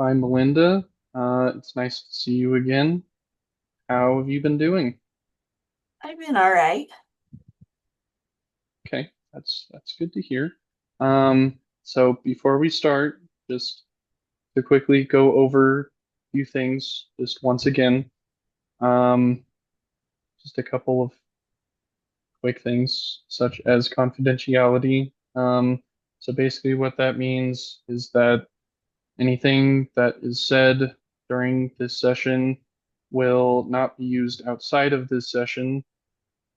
Hi, Melinda. It's nice to see you again. How have you been doing? I've been all right. Okay, that's good to hear. So before we start, just to quickly go over a few things, just once again, um, just a couple of quick things, such as confidentiality. So basically, what that means is that anything that is said during this session will not be used outside of this session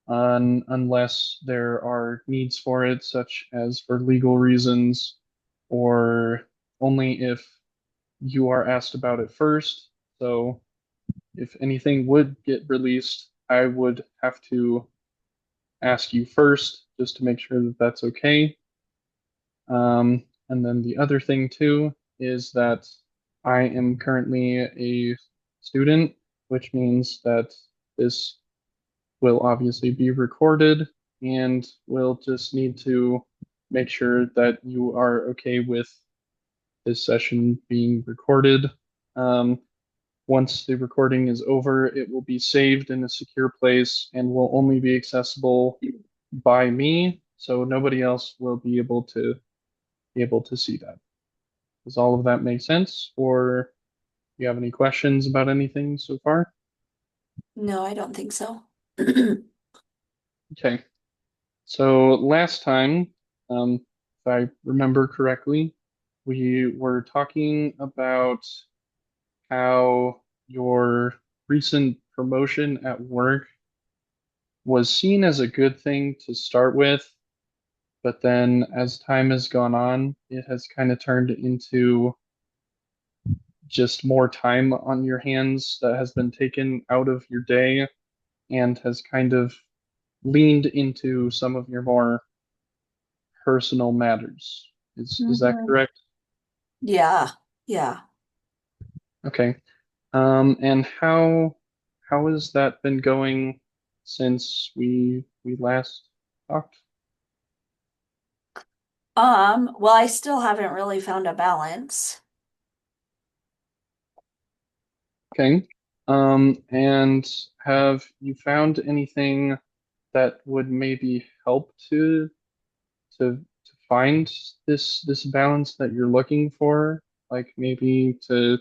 unless there are needs for it, such as for legal reasons, or only if you are asked about it first. So if anything would get released, I would have to ask you first just to make sure that that's okay. And then the other thing too is that I am currently a student, which means that this will obviously be recorded, and we'll just need to make sure that you are okay with this session being recorded. Um, Once the recording is over, it will be saved in a secure place and will only be accessible by me, so nobody else will be able to see that. Does all of that make sense, or do you have any questions about anything so far? No, I don't think so. Okay. So last time, if I remember correctly, we were talking about how your recent promotion at work was seen as a good thing to start with, but then as time has gone on, it has kind of turned into just more time on your hands that has been taken out of your day and has kind of leaned into some of your more personal matters. Is that Mhm. correct? Yeah, yeah. Okay. And how has that been going since we last talked? Well, I still haven't really found a balance. Okay. And have you found anything that would maybe help to find this balance that you're looking for? Like maybe to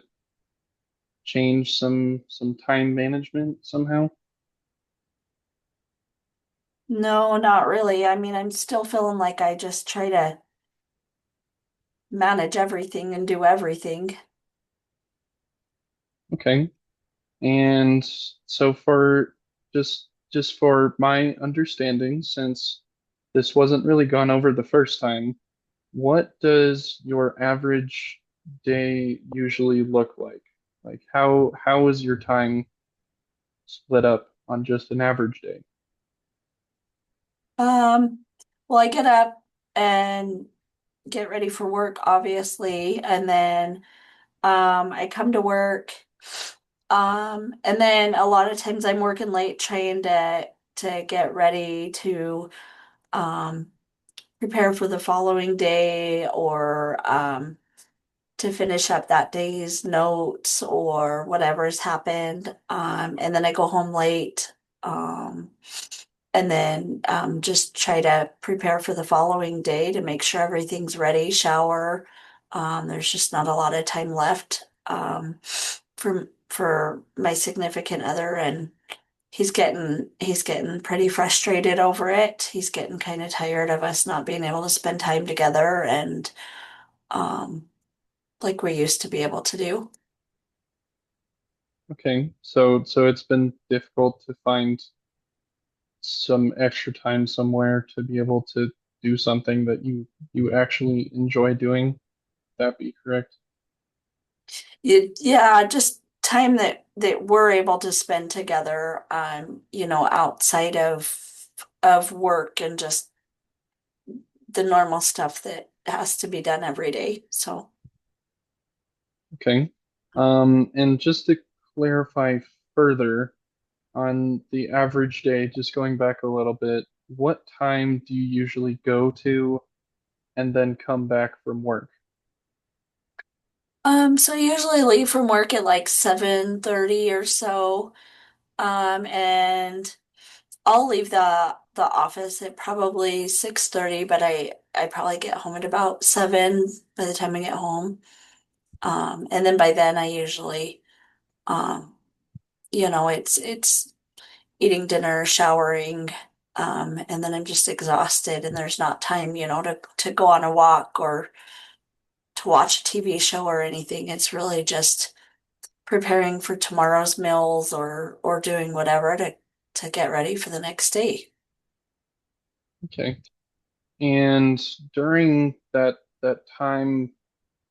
change some time management somehow? No, not really. I mean, I'm still feeling like I just try to manage everything and do everything. Okay. And so for just for my understanding, since this wasn't really gone over the first time, what does your average day usually look like? Like how is your time split up on just an average day? Um, well, I get up and get ready for work, obviously, and then I come to work. And then a lot of times I'm working late trying to get ready to um prepare for the following day or to finish up that day's notes or whatever's happened. And then I go home late. Um, and then just try to prepare for the following day to make sure everything's ready, shower. There's just not a lot of time left for my significant other, and he's getting pretty frustrated over it. He's getting kind of tired of us not being able to spend time together and um, like we used to be able to do. Okay. So it's been difficult to find some extra time somewhere to be able to do something that you actually enjoy doing. Would that be correct? Yeah, just time that we're able to spend together, outside of work and just the normal stuff that has to be done every day. So, Okay. And just to clarify further on the average day, just going back a little bit, what time do you usually go to and then come back from work? So I usually leave from work at like 7:30 or so. And I'll leave the office at probably 6:30, but I probably get home at about 7 by the time I get home. And then by then I usually um it's eating dinner, showering, and then I'm just exhausted and there's not time, to go on a walk or to watch a TV show or anything. It's really just preparing for tomorrow's meals or doing whatever to get ready for the next day. Okay. And during that time,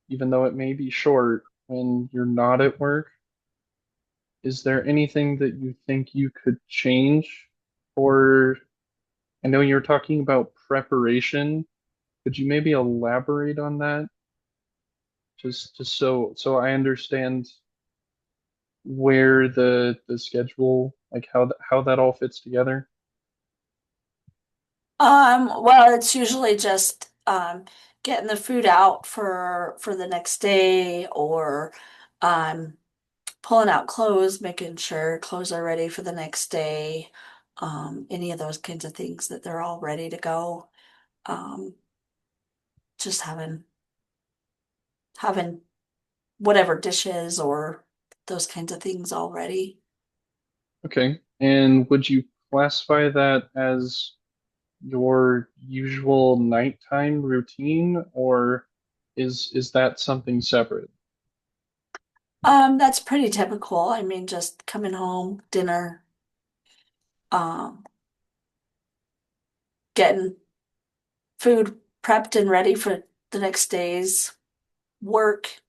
even though it may be short, when you're not at work, is there anything that you think you could change? Or I know you're talking about preparation. Could you maybe elaborate on that? Just so I understand where the schedule, like how that all fits together. Well, it's usually just getting the food out for the next day or um pulling out clothes, making sure clothes are ready for the next day. Any of those kinds of things that they're all ready to go. Um, just having whatever dishes or those kinds of things all ready. Okay. And would you classify that as your usual nighttime routine, or is that something separate? That's pretty typical. I mean, just coming home, dinner, um, getting food prepped and ready for the next day's work,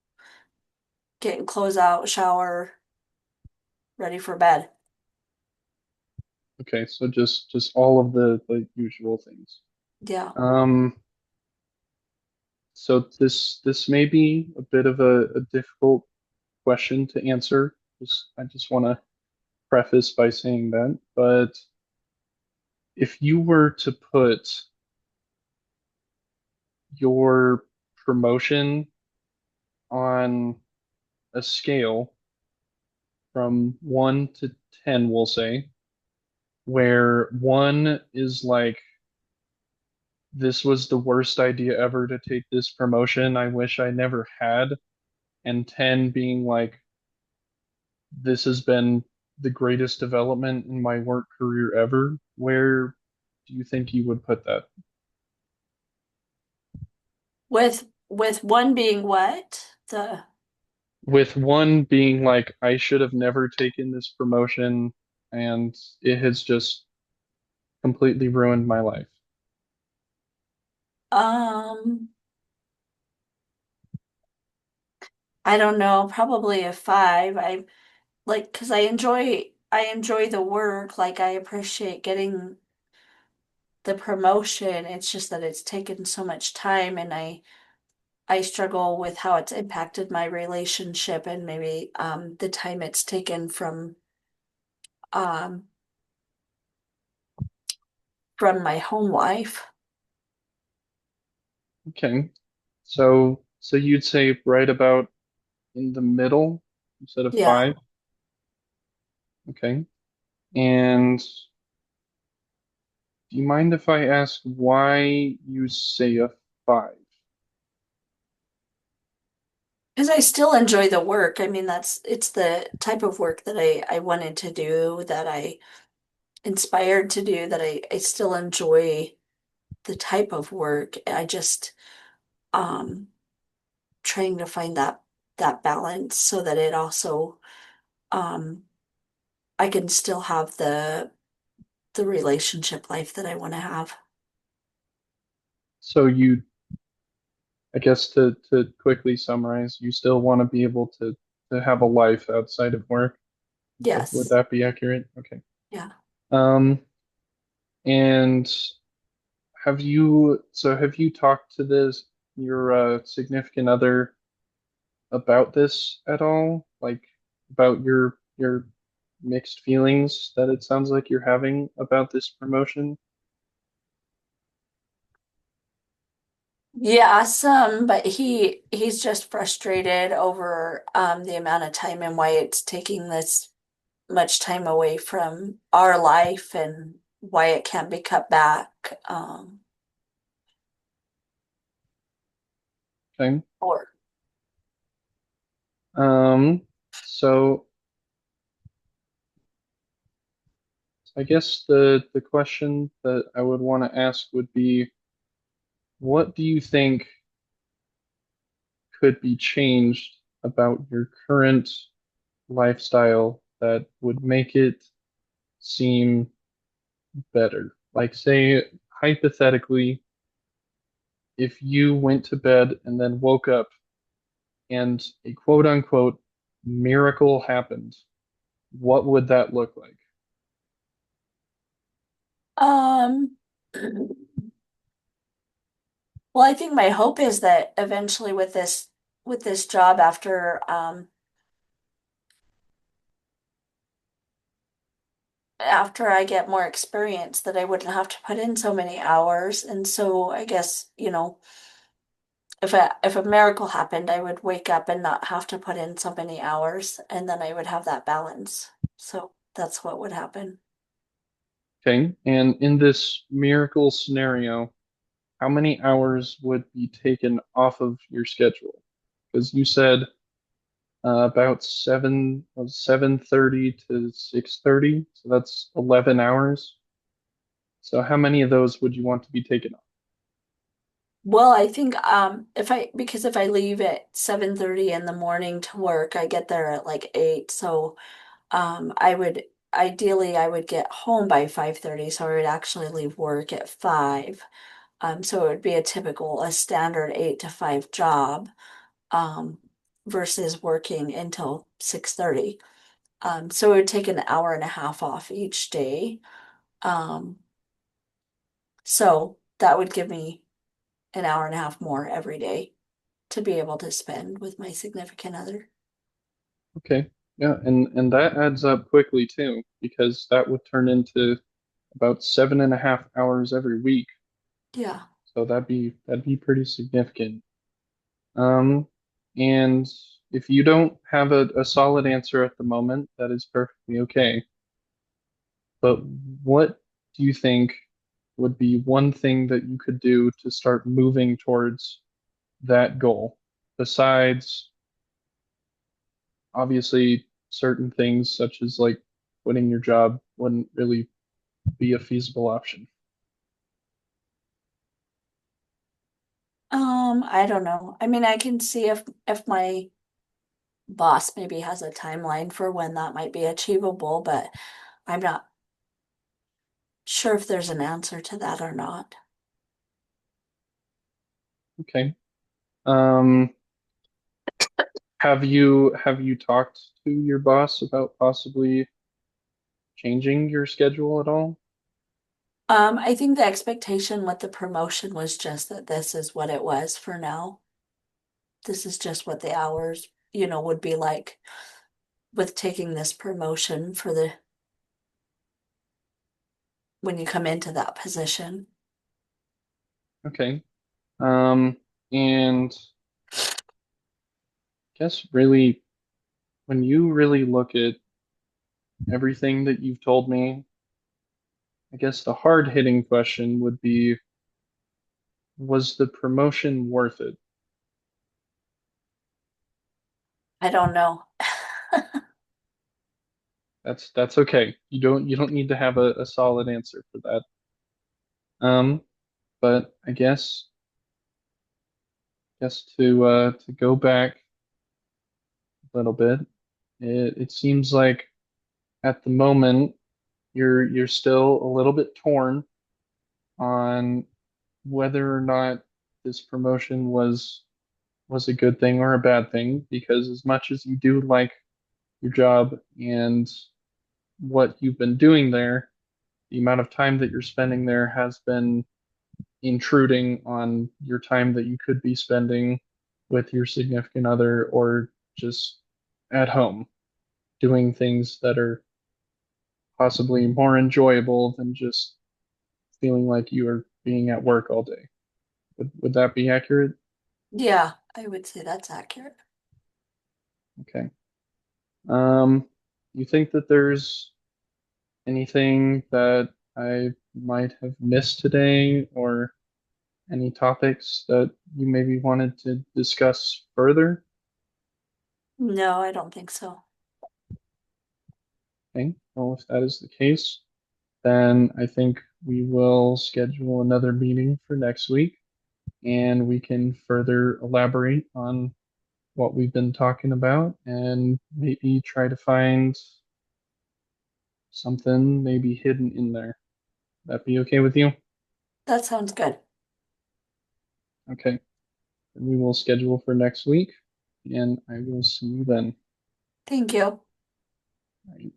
getting clothes out, shower, ready for bed. Okay, so just all of the usual things. Yeah. Um, so this may be a bit of a difficult question to answer. I just want to preface by saying that, but if you were to put your promotion on a scale from 1 to 10, we'll say, where 1 is like, this was the worst idea ever to take this promotion, I wish I never had, and 10 being like, this has been the greatest development in my work career ever, where do you think you would put that? With one being what? The With 1 being like, I should have never taken this promotion and it has just completely ruined my life. um I don't know, probably a 5. I like because I enjoy the work, like I appreciate getting the promotion. It's just that it's taken so much time and I struggle with how it's impacted my relationship and maybe the time it's taken um from my home life. Okay. So you'd say right about in the middle instead of Yeah. 5. Okay. And do you mind if I ask why you say a 5? Because I still enjoy the work. I mean, it's the type of work that I wanted to do, that I inspired to do, that I still enjoy the type of work. I just um trying to find that balance so that it also um I can still have the relationship life that I want to have. So you, I guess to quickly summarize, you still want to be able to have a life outside of work. Would Yes. that be accurate? Okay. Yeah. Um, and have you talked to this your significant other about this at all? Like about your mixed feelings that it sounds like you're having about this promotion? Yeah, some, but he's just frustrated over the amount of time and why it's taking this much time away from our life and why it can't be cut back. Okay. Or Um, so I guess the question that I would want to ask would be, what do you think could be changed about your current lifestyle that would make it seem better? Like, say, hypothetically, if you went to bed and then woke up and a quote unquote miracle happened, what would that look like? um well, I think my hope is that eventually with this job after I get more experience that I wouldn't have to put in so many hours. And so I guess, if a miracle happened, I would wake up and not have to put in so many hours, and then I would have that balance. So that's what would happen. Okay. And in this miracle scenario, how many hours would be taken off of your schedule? Because you said about 7:30 to 6:30, so that's 11 hours. So how many of those would you want to be taken off? Well, I think if I leave at 7:30 in the morning to work, I get there at like 8. So I would ideally I would get home by 5:30, so I would actually leave work at 5. So it would be a standard 8 to 5 job, um, versus working until 6:30. So it would take an hour and a half off each day. Um, so that would give me an hour and a half more every day to be able to spend with my significant other. Okay. Yeah, and that adds up quickly too, because that would turn into about 7.5 hours every week. Yeah. So that'd be pretty significant. Um, and if you don't have a solid answer at the moment, that is perfectly okay. But what do you think would be one thing that you could do to start moving towards that goal? Besides, obviously, certain things such as like quitting your job wouldn't really be a feasible option. I don't know. I mean, I can see if my boss maybe has a timeline for when that might be achievable, but I'm not sure if there's an answer to that or not. Okay. Um, have you talked to your boss about possibly changing your schedule at all? I think the expectation with the promotion was just that this is what it was for now. This is just what the hours, would be like with taking this promotion for the when you come into that position. Okay. Um, and guess really when you really look at everything that you've told me, I guess the hard-hitting question would be, was the promotion worth it? I don't know. That's okay. You don't need to have a solid answer for that. Um, but I guess to go back a little bit, it seems like at the moment you're still a little bit torn on whether or not this promotion was a good thing or a bad thing, because as much as you do like your job and what you've been doing there, the amount of time that you're spending there has been intruding on your time that you could be spending with your significant other or just at home doing things that are possibly more enjoyable than just feeling like you are being at work all day. Would that be accurate? Yeah, I would say that's accurate. Okay. Um, you think that there's anything that I might have missed today, or any topics that you maybe wanted to discuss further? No, I don't think so. Okay. Well, if that is the case, then I think we will schedule another meeting for next week and we can further elaborate on what we've been talking about and maybe try to find something maybe hidden in there. That be okay with you? That sounds good. Okay. Then we will schedule for next week and I will see you then. Thank you. All right.